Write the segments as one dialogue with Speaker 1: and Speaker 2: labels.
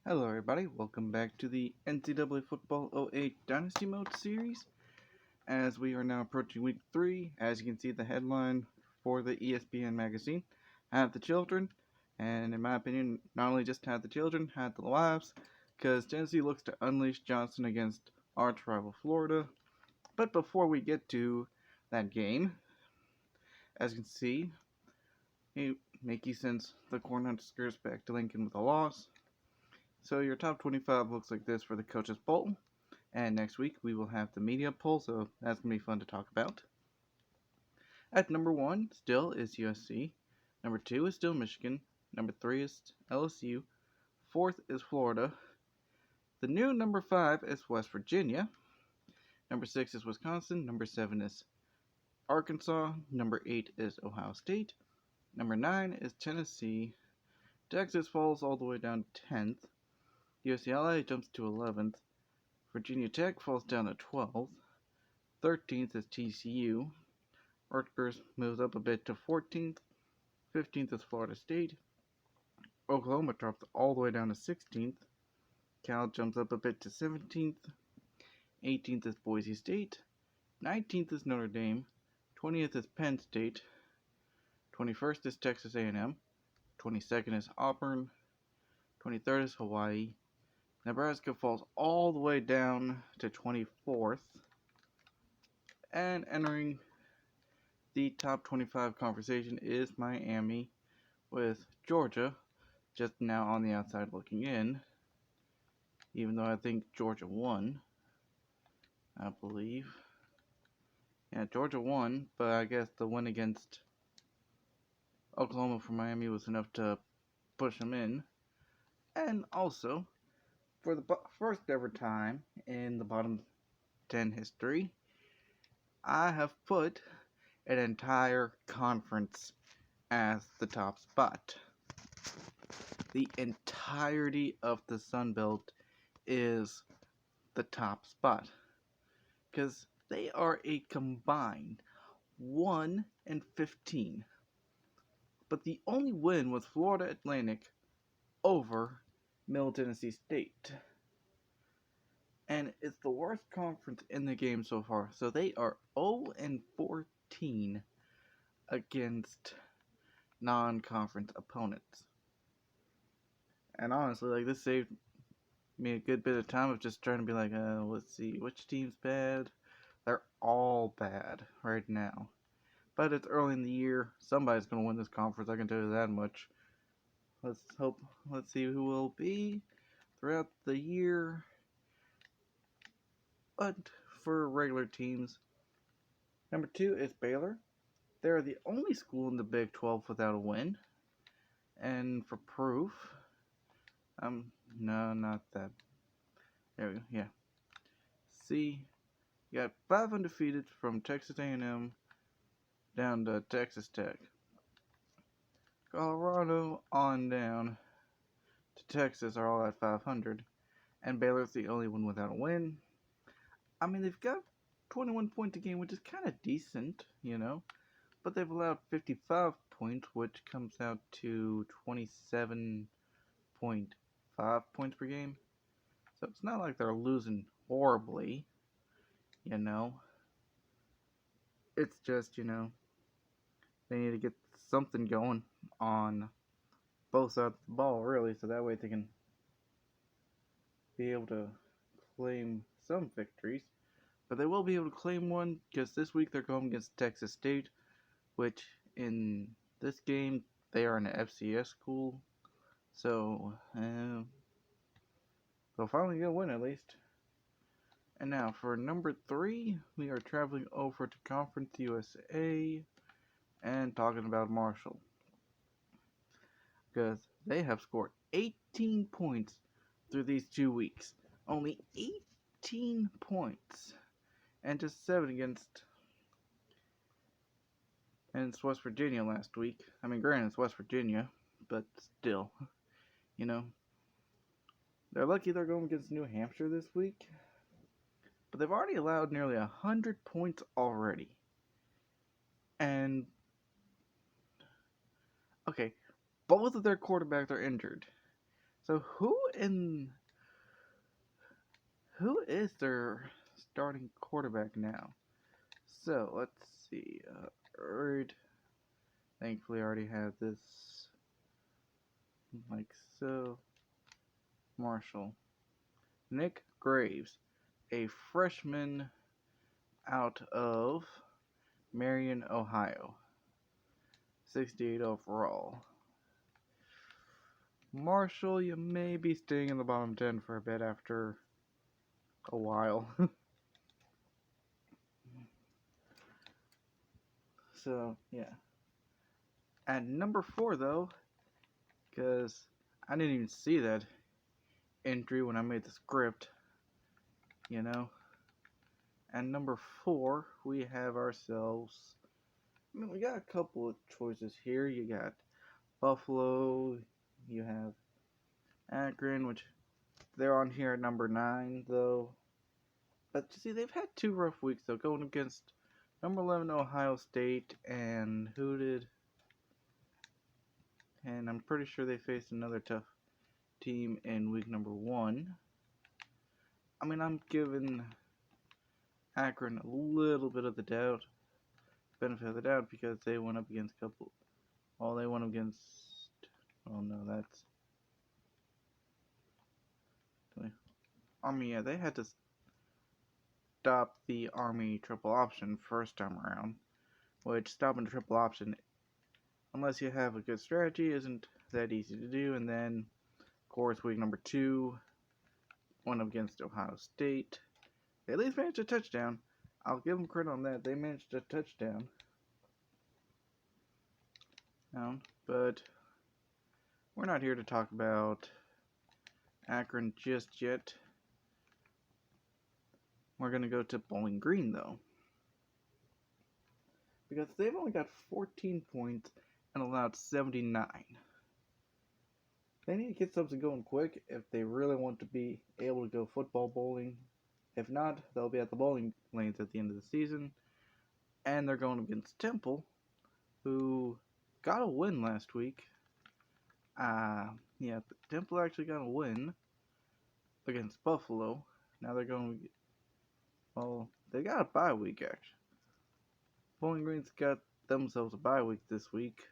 Speaker 1: Hello everybody, welcome back to the NCAA Football 08 Dynasty Mode series. As we are now approaching week 3, as you can see the headline for the ESPN magazine, Have the Children, and in my opinion, not only just have the children, have the wives, because Tennessee looks to unleash Johnson against arch rival Florida. But before we get to that game, as you can see, Mickey sends the Cornhuskers back to Lincoln with a loss. So your top 25 looks like this for the Coaches Poll. And next week we will have the media poll, so that's going to be fun to talk about. At number 1 still is USC. Number 2 is still Michigan. Number 3 is LSU. 4th is Florida. The new number 5 is West Virginia. Number 6 is Wisconsin. Number 7 is Arkansas. Number 8 is Ohio State. Number 9 is Tennessee. Texas falls all the way down to 10th. UCLA jumps to 11th. Virginia Tech falls down to 12th. 13th is TCU. Rutgers moves up a bit to 14th. 15th is Florida State. Oklahoma drops all the way down to 16th. Cal jumps up a bit to 17th. 18th is Boise State. 19th is Notre Dame. 20th is Penn State. 21st is Texas A&M. 22nd is Auburn. 23rd is Hawaii. Nebraska falls all the way down to 24th. And entering the top 25 conversation is Miami, with Georgia just now on the outside looking in. Even though I think Georgia won, I believe. Yeah, Georgia won, but I guess the win against Oklahoma for Miami was enough to push them in. And also, for the first ever time in the bottom 10 history, I have put an entire conference as the top spot. The entirety of the Sun Belt is the top spot, because they are a combined 1-15. But the only win was Florida Atlantic over Middle Tennessee State. And it's the worst conference in the game so far. So they are 0-14 against non-conference opponents. And honestly, this saved me a good bit of time of just trying to be like, let's see, which team's bad? They're all bad right now. But it's early in the year. Somebody's going to win this conference, I can tell you that much. Let's see who will be throughout the year. But for regular teams, number 2 is Baylor. They're the only school in the Big 12 without a win. And for proof, no, not that. There we go, yeah. See, you got 5 undefeated from Texas A&M down to Texas Tech. Colorado on down to Texas are all at 500. And Baylor's the only one without a win. I mean, they've got 21 points a game, which is kind of decent, but they've allowed 55 points, which comes out to 27.5 points per game. So it's not like they're losing horribly, It's just, they need to get something going on both sides of the ball, really, so that way they can be able to claim some victories. But they will be able to claim one, because this week they're going against Texas State, which in this game they are an FCS school. So they'll finally get a win at least. And now for number 3, we are traveling over to Conference USA and talking about Marshall, because they have scored 18 points through these 2 weeks. Only 18 points. And just 7 against West Virginia last week. I mean, granted, it's West Virginia, but still, They're lucky they're going against New Hampshire this week. But they've already allowed nearly 100 points already. And, okay, both of their quarterbacks are injured. So who is their starting quarterback now? So let's see. Thankfully, I already have this like so. Marshall. Nick Graves, a freshman out of Marion, Ohio. 68 overall. Marshall, you may be staying in the bottom 10 for a bit after a while. So, yeah. At number 4, though, because I didn't even see that entry when I made the script, you know. At number 4, we have ourselves. I mean, we got a couple of choices here. You got Buffalo, you have Akron, which they're on here at number 9, though. But you see, they've had 2 rough weeks, though, going against number 11 Ohio State, and and I'm pretty sure they faced another tough team in week number 1. I mean, I'm giving Akron a little bit of the benefit of the doubt, because they went up against a couple. Well, they went against. Oh no, that's. Army, yeah, they had to stop the Army triple option first time around, which stopping the triple option, unless you have a good strategy, isn't that easy to do. And then, of course, week number 2, went up against Ohio State. They at least managed a touchdown. I'll give them credit on that. They managed a touchdown. But we're not here to talk about Akron just yet. We're going to go to Bowling Green, though, because they've only got 14 points and allowed 79. They need to get something going quick if they really want to be able to go football bowling. If not, they'll be at the bowling lanes at the end of the season. And they're going against Temple, who got a win last week. Yeah, but Temple actually got a win against Buffalo. Now they're going. Well, they got a bye week, actually. Bowling Green's got themselves a bye week this week.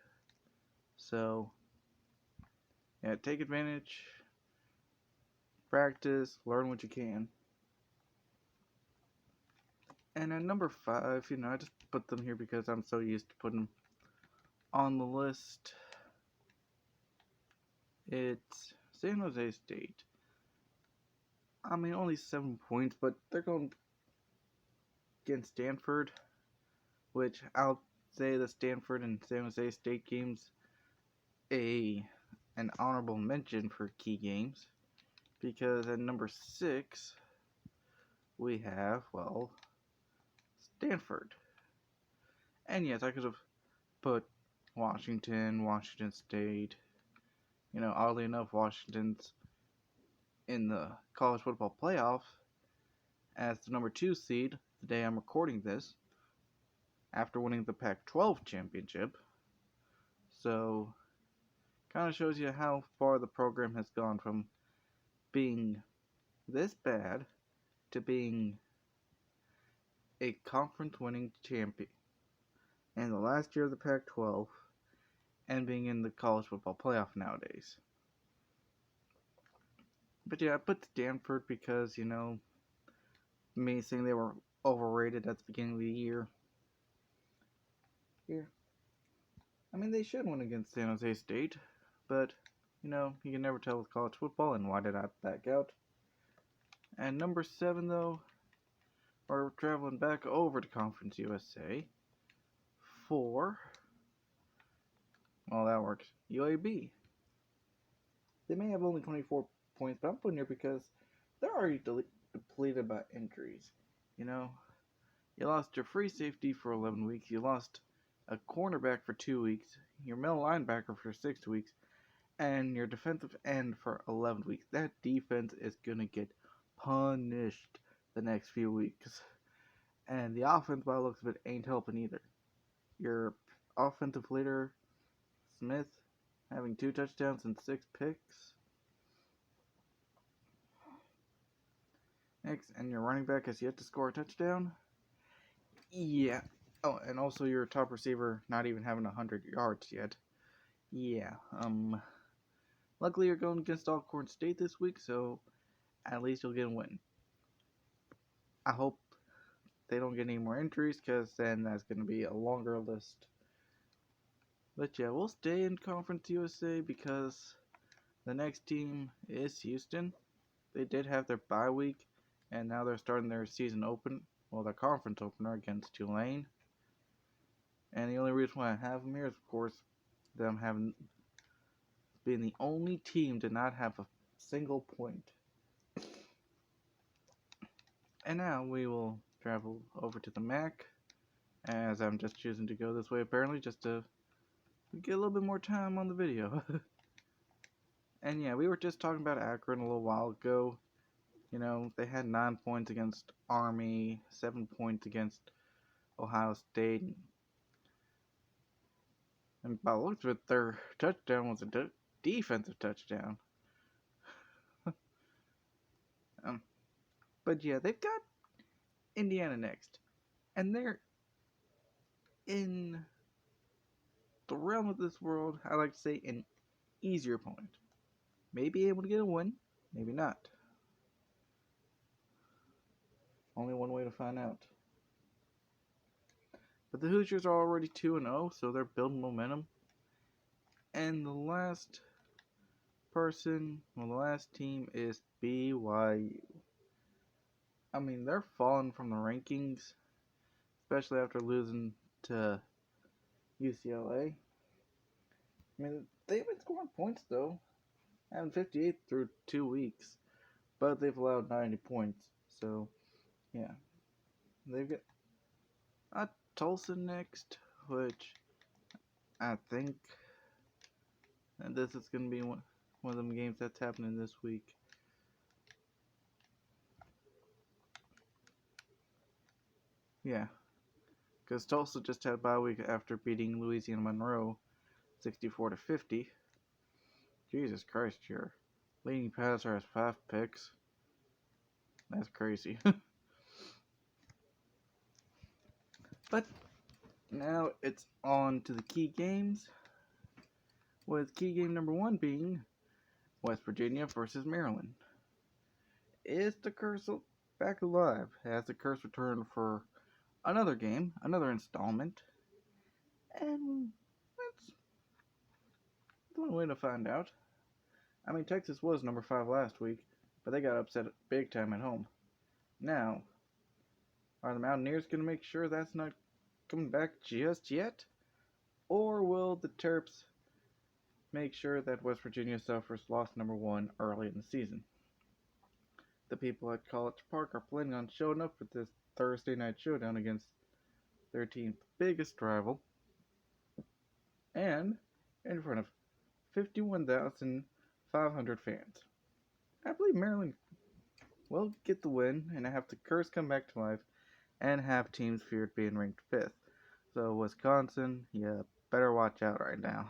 Speaker 1: So, yeah, take advantage, practice, learn what you can. And at number 5, I just put them here because I'm so used to putting them on the list. It's San Jose State. I mean, only 7 points, but they're going against Stanford, which I'll say the Stanford and San Jose State games an honorable mention for key games, because at number 6 we have, well, Stanford. And yes, I could have put Washington State. Oddly enough, Washington's in the college football playoff as the number 2 seed the day I'm recording this, after winning the Pac-12 championship. So, kind of shows you how far the program has gone from being this bad to being a conference-winning champion in the last year of the Pac-12 and being in the college football playoff nowadays. But yeah, I put Stanford because, me saying they were overrated at the beginning of the year. Yeah. I mean, they should win against San Jose State, but, you can never tell with college football, and why did I back out? And number 7, though, we're traveling back over to Conference USA for, well, that works, UAB. They may have only 24 points, but I'm putting here because they're already depleted by injuries. You lost your free safety for 11 weeks, you lost a cornerback for 2 weeks, your middle linebacker for 6 weeks, and your defensive end for 11 weeks. That defense is going to get punished the next few weeks. And the offense, by the looks of it, ain't helping either. Your offensive leader, Smith, having 2 touchdowns and 6 picks. Next, and your running back has yet to score a touchdown. Yeah. Oh, and also your top receiver not even having 100 yards yet. Yeah. Luckily you're going against Alcorn State this week, so at least you'll get a win. I hope they don't get any more injuries, because then that's going to be a longer list. But yeah, we'll stay in Conference USA because the next team is Houston. They did have their bye week, and now they're starting their season their conference opener against Tulane. And the only reason why I have them here is, of course, them having been the only team to not have a single point. And now we will travel over to the MAC, as I'm just choosing to go this way apparently, just to get a little bit more time on the video. And yeah, we were just talking about Akron a little while ago. You know, they had 9 points against Army, 7 points against Ohio State. And by the looks of it, their touchdown was a defensive touchdown. But yeah, they've got Indiana next. And they're in the realm of this world, I like to say, an easier opponent. Maybe able to get a win, maybe not. Only one way to find out. But the Hoosiers are already 2-0, so they're building momentum. And the last team is BYU. I mean, they're falling from the rankings, especially after losing to UCLA. I mean, they've been scoring points, though. Having 58 through 2 weeks. But they've allowed 90 points. So, yeah. They've got Tulsa next, which I think this is going to be one of them games that's happening this week. Yeah. Because Tulsa just had a bye week after beating Louisiana Monroe 64-50. Jesus Christ, your leading passer has 5 picks. That's crazy. But now it's on to the key games, with key game number 1 being West Virginia versus Maryland. Is the curse back alive? Has the curse returned for another game, another installment? And that's one way to find out. I mean, Texas was number 5 last week, but they got upset big time at home. Now, are the Mountaineers going to make sure that's not coming back just yet? Or will the Terps make sure that West Virginia suffers loss number 1 early in the season? The people at College Park are planning on showing up for this Thursday night showdown against their team's biggest rival, and in front of 51,500 fans. I believe Maryland will get the win and have the curse come back to life and have teams feared being ranked 5th. So Wisconsin, you better watch out right now.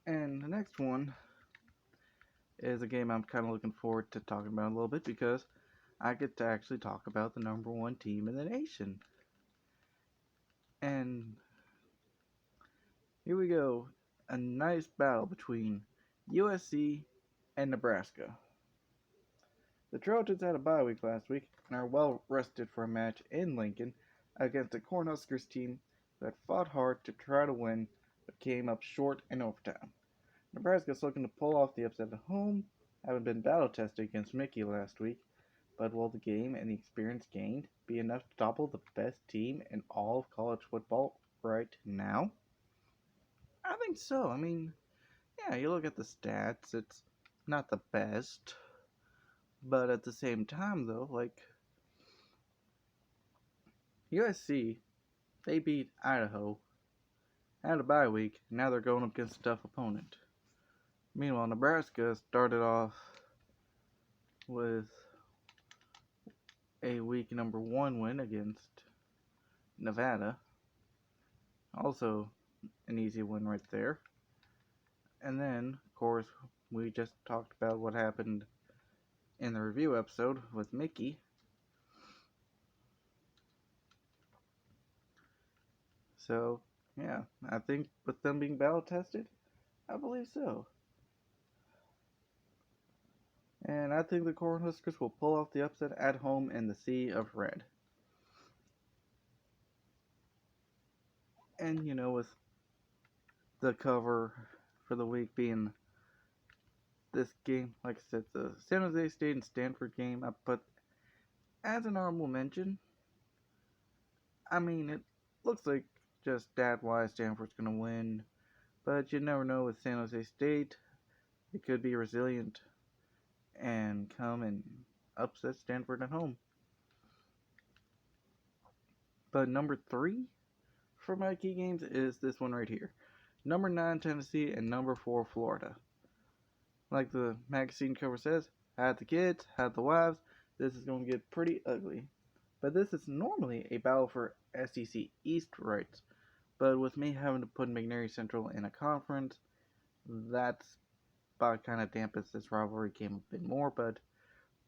Speaker 1: And the next one is a game I'm kind of looking forward to talking about a little bit, because I get to actually talk about the number 1 team in the nation. And here we go. A nice battle between USC and Nebraska. The Trojans had a bye week last week and are well rested for a match in Lincoln against a Cornhuskers team that fought hard to try to win but came up short in overtime. Nebraska's looking to pull off the upset at home, having been battle tested against Mickey last week, but will the game and the experience gained be enough to topple the best team in all of college football right now? I think so. I mean, yeah, you look at the stats, it's not the best. But at the same time, though, like, USC, they beat Idaho, had a bye week, and now they're going up against a tough opponent. Meanwhile, Nebraska started off with a week number 1 win against Nevada. Also an easy win right there. And then, of course, we just talked about what happened in the review episode with Mickey. So, yeah, I think with them being battle tested, I believe so. And I think the Cornhuskers will pull off the upset at home in the Sea of Red. And, with the cover for the week being this game, like I said, the San Jose State and Stanford game, I put as an honorable mention. I mean, it looks like just stat-wise Stanford's going to win, but you never know with San Jose State. It could be resilient and come and upset Stanford at home. But number 3 for my key games is this one right here. Number 9 Tennessee and number 4 Florida. Like the magazine cover says, had the kids, had the wives, this is going to get pretty ugly. But this is normally a battle for SEC East rights. But with me having to put McNary Central in a conference, that's about kind of dampens this rivalry game a bit more. But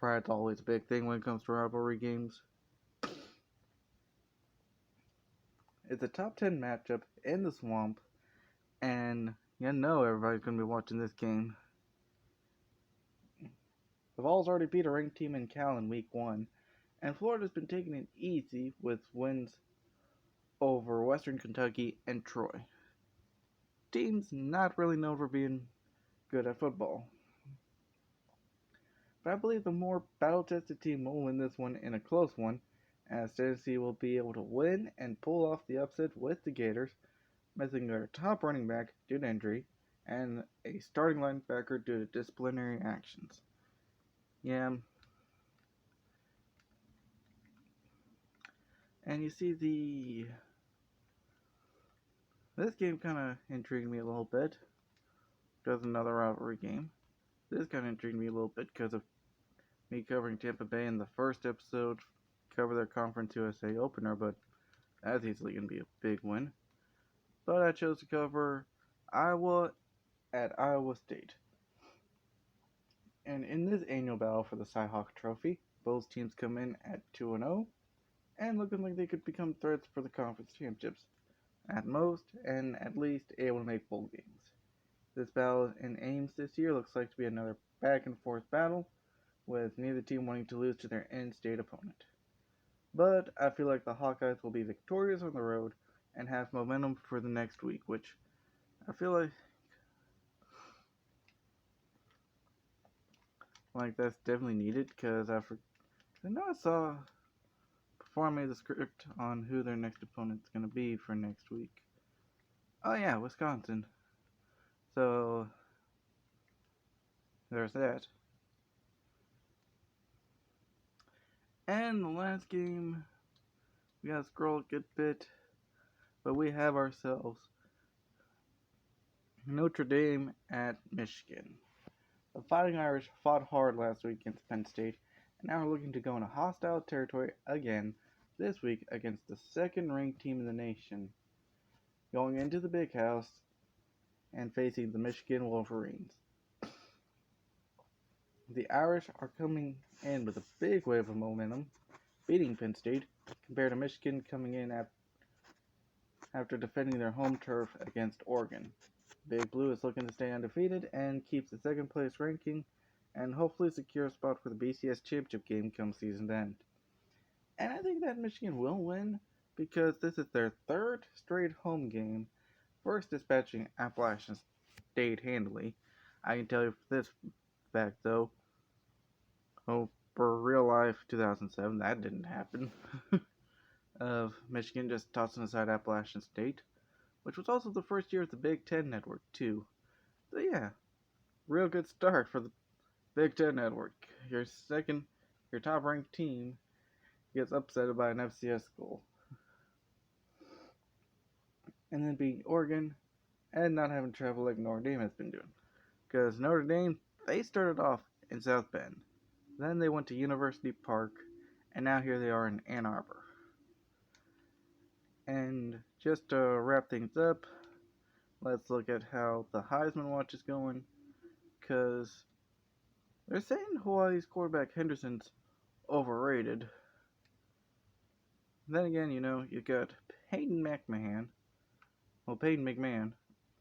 Speaker 1: pride's always a big thing when it comes to rivalry games. It's a top 10 matchup in the swamp, and you know everybody's going to be watching this game. The Vols already beat a ranked team in Cal in week 1, and Florida's been taking it easy with wins over Western Kentucky and Troy. Teams not really known for being good at football. But I believe the more battle-tested team will win this one in a close one, as Tennessee will be able to win and pull off the upset with the Gators, missing their top running back due to injury, and a starting linebacker due to disciplinary actions. Yeah. And you see this game kind of intrigued me a little bit. Because another rivalry game. This kind of intrigued me a little bit because of me covering Tampa Bay in the first episode, cover their Conference USA opener, but that's easily going to be a big win. But I chose to cover Iowa at Iowa State. And in this annual battle for the Cy-Hawk Trophy, both teams come in at 2-0, and looking like they could become threats for the conference championships, at most, and at least able to make bowl games. This battle in Ames this year looks like to be another back and forth battle, with neither team wanting to lose to their in-state opponent. But I feel like the Hawkeyes will be victorious on the road and have momentum for the next week, which I feel like that's definitely needed, because I know I saw before I made the script on who their next opponent's going to be for next week. Oh yeah, Wisconsin. So there's that. And the last game, we gotta scroll a good bit, but we have ourselves Notre Dame at Michigan. The Fighting Irish fought hard last week against Penn State, and now are looking to go into hostile territory again this week against the second-ranked team in the nation, going into the Big House and facing the Michigan Wolverines. The Irish are coming in with a big wave of momentum, beating Penn State, compared to Michigan coming in after defending their home turf against Oregon. Big Blue is looking to stay undefeated and keeps the second place ranking, and hopefully secure a spot for the BCS championship game come season's end. And I think that Michigan will win, because this is their third straight home game, first dispatching Appalachian State handily. I can tell you for this fact, though, for real life 2007, that didn't happen. Of Michigan just tossing aside Appalachian State, which was also the first year of the Big Ten Network, too. So yeah, real good start for the Big Ten Network. Your top-ranked team gets upset by an FCS school. And then beating Oregon, and not having to travel like Notre Dame has been doing. Because Notre Dame, they started off in South Bend. Then they went to University Park, and now here they are in Ann Arbor. And just to wrap things up, let's look at how the Heisman Watch is going, because They're saying Hawaii's quarterback Henderson's overrated. Then again, you got Peyton McMahon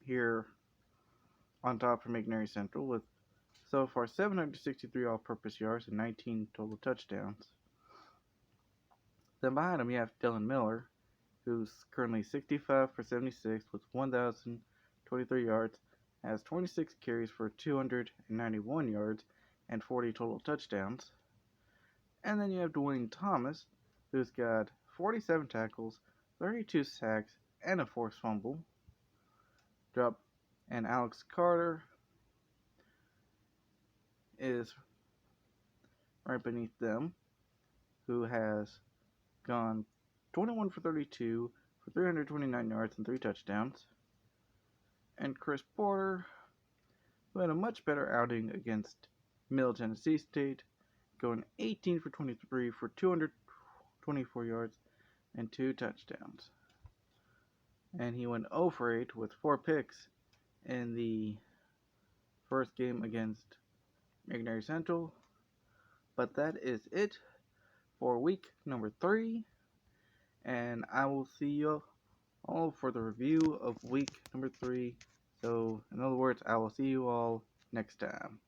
Speaker 1: here on top for McNary Central with so far 763 all-purpose yards and 19 total touchdowns. Then behind him you have Dylan Miller, who's currently 65 for 76 with 1,023 yards, has 26 carries for 291 yards and 40 total touchdowns. And then you have Dwayne Thomas, who's got 47 tackles, 32 sacks, and a forced fumble. And Alex Carter is right beneath them, who has gone 21 for 32 for 329 yards and 3 touchdowns. And Chris Porter, who had a much better outing against Middle Tennessee State, going 18 for 23 for 224 yards and 2 touchdowns. And he went 0 for 8 with 4 picks in the first game against McNary Central. But that is it for week number 3. And I will see you all for the review of week number 3. So, in other words, I will see you all next time.